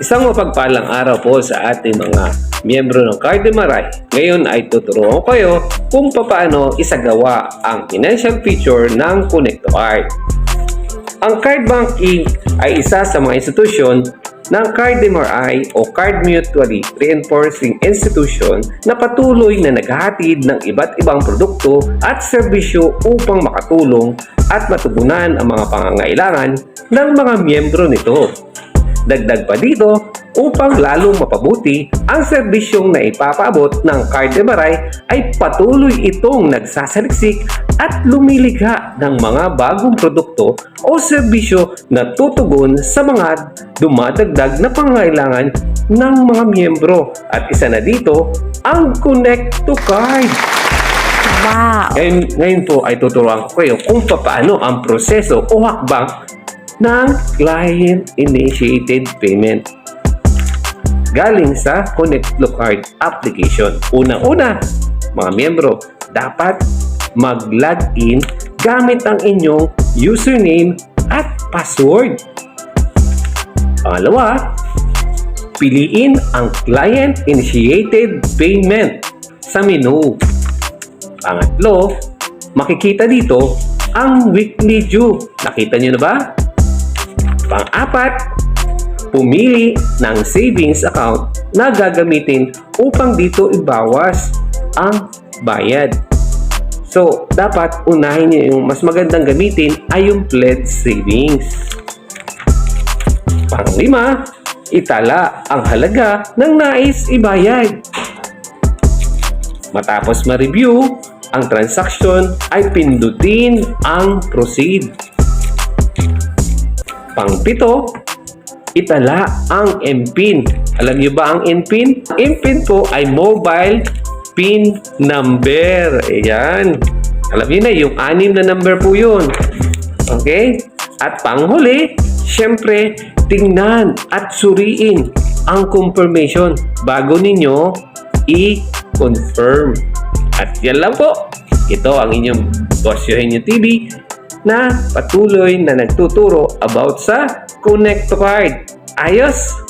Isang mapagpalang araw po sa ating mga miyembro ng Cardemaray. Ngayon ay tuturuan ko kayo kung paano isagawa ang financial feature ng Connect to Card. Ang Card Banking ay isa sa mga institusyon ng Cardemaray o Card Mutually Reinforcing Institution na patuloy na naghahatid ng iba't ibang produkto at serbisyo upang makatulong at matugunan ang mga pangangailangan ng mga miyembro nito. Dagdag pa dito, upang lalong mapabuti ang serbisyong na ipapaabot ng Cardemaray ay patuloy itong nagsasaliksik at lumilikha ng mga bagong produkto o serbisyo na tutugon sa mga dumadagdag na pangangailangan ng mga miyembro. At isa na dito, ang Connect to Card. Wow! Ngayon po ay tuturuan ko kayo kung paano ang proseso o hakbang ng client-initiated payment galing sa Connect to Card application. Unang-una, mga miyembro, dapat mag-login gamit ang inyong username at password. Pangalawa, piliin ang client-initiated payment sa menu. Pangatlo, makikita dito ang weekly due. Nakita nyo na ba? Pang-apat, pumili ng savings account na gagamitin upang dito ibawas ang bayad. So, dapat unahin niyo yung mas magandang gamitin ay yung pledge savings. Pang-lima, itala ang halaga ng nais ibayad. Matapos ma-review ang transaction ay pindutin ang proceed. Pang-pito, itala ang MPIN. Alam niyo ba ang MPIN? MPIN po ay mobile PIN number. Ayan. Alam niyo na, yung 6 na number po yun. Okay? At panghuli, syempre, tingnan at suriin ang confirmation bago ninyo i-confirm. At yan lang po. Ito ang inyong Boss Eugenio TV na patuloy na nagtuturo about sa Connect to Card. Ayos!